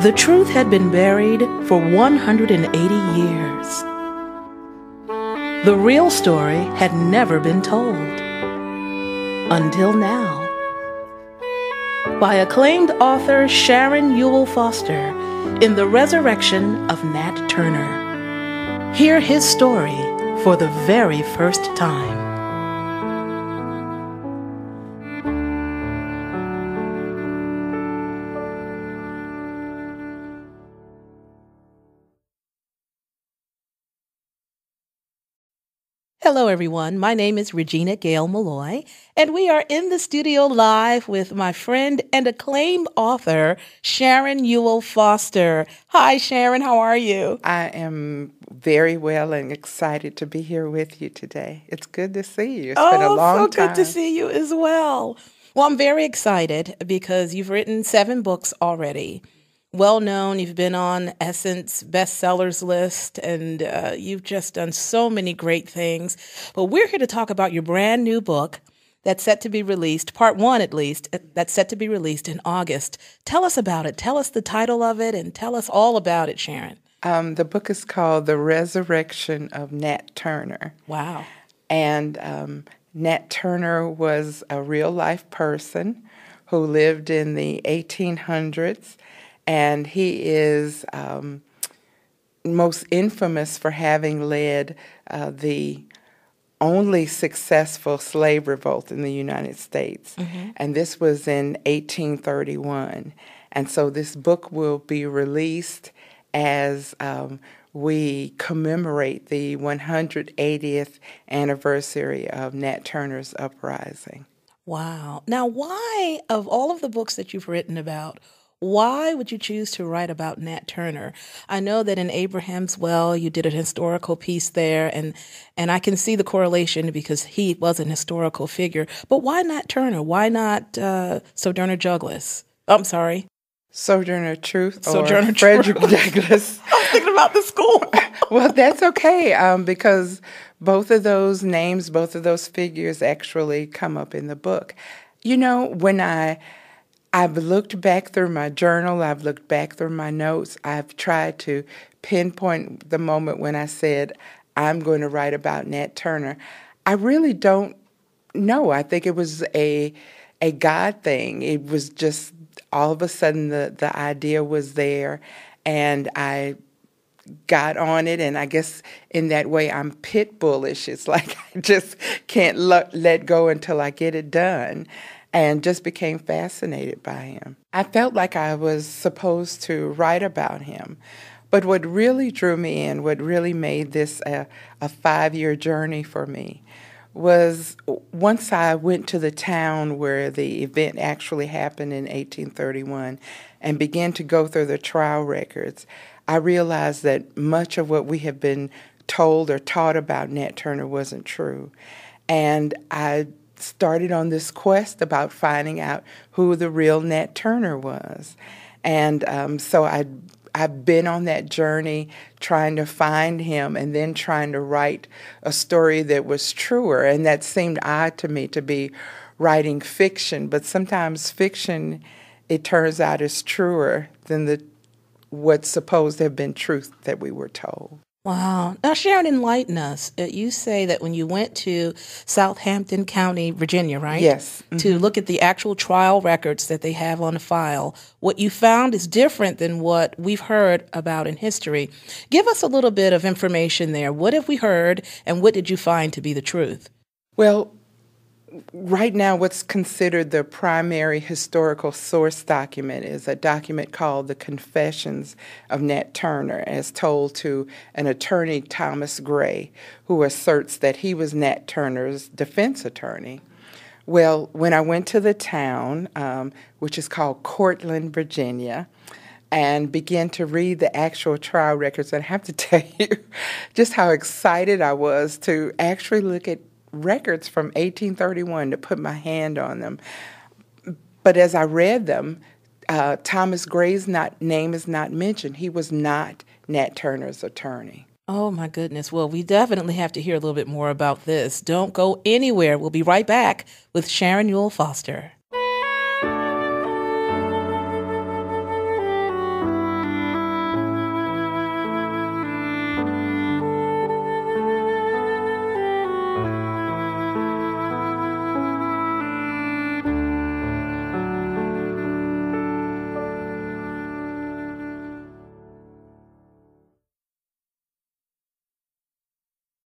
The truth had been buried for 180 years. The real story had never been told. Until now. By acclaimed author Sharon Ewell Foster in The Resurrection of Nat Turner. Hear his story for the very first time. Hello, everyone. My name is Regina Gail Malloy, and we are in the studio live with my friend and acclaimed author, Sharon Ewell Foster. Hi, Sharon. How are you? I am very well and excited to be here with you today. It's good to see you. It's been a long time. Good to see you as well. Well, I'm very excited because you've written 7 books already. Well known, you've been on Essence bestsellers list, and you've just done so many great things. But we're here to talk about your brand new book that's set to be released, part 1 at least, that's set to be released in August. Tell us about it. Tell us the title of it, and tell us all about it, Sharon. The book is called The Resurrection of Nat Turner. Wow. And Nat Turner was a real-life person who lived in the 1800s. And he is most infamous for having led the only successful slave revolt in the United States. Mm-hmm. And this was in 1831. And so this book will be released as we commemorate the 180th anniversary of Nat Turner's uprising. Wow. Now, why, of all of the books that you've written about, why would you choose to write about Nat Turner? I know that in Abraham's Well, you did a historical piece there, and I can see the correlation because he was an historical figure. But why Nat Turner? Why not Sojourner Douglas? Oh, I'm sorry. Sojourner Truth Sojourner or Frederick Douglass. I was thinking about the school. Well, that's okay because both of those names, both of those figures actually come up in the book. You know, when I've looked back through my journal, I've looked back through my notes, I've tried to pinpoint the moment when I said, I'm going to write about Nat Turner. I really don't know. I think it was a God thing. It was just all of a sudden the idea was there, and I got on it, and I guess in that way I'm pit bullish. It's like I just can't let go until I get it done. And just became fascinated by him. I felt like I was supposed to write about him. But what really drew me in, what really made this a 5-year journey for me, was once I went to the town where the event actually happened in 1831 and began to go through the trial records, I realized that much of what we have been told or taught about Nat Turner wasn't true. And I started on this quest about finding out who the real Nat Turner was. And so I've been on that journey trying to find him and then trying to write a story that was truer. And that seemed odd to me, to be writing fiction. But sometimes fiction, it turns out, is truer than what's supposed to have been truth that we were told. Wow. Now, Sharon, enlighten us. You say that when you went to Southampton County, Virginia, right? Yes. Mm-hmm. To look at the actual trial records that they have on file, what you found is different than what we've heard about in history. Give us a little bit of information there. What have we heard, and what did you find to be the truth? Well, right now, what's considered the primary historical source document is a document called The Confessions of Nat Turner, as told to an attorney, Thomas Gray, who asserts that he was Nat Turner's defense attorney. Well, when I went to the town, which is called Cortland, Virginia, and began to read the actual trial records, and I have to tell you just how excited I was to actually look at records from 1831 to put my hand on them. But as I read them, Thomas Gray's name is not mentioned. He was not Nat Turner's attorney. Oh, my goodness. Well, we definitely have to hear a little bit more about this. Don't go anywhere. We'll be right back with Sharon Ewell Foster.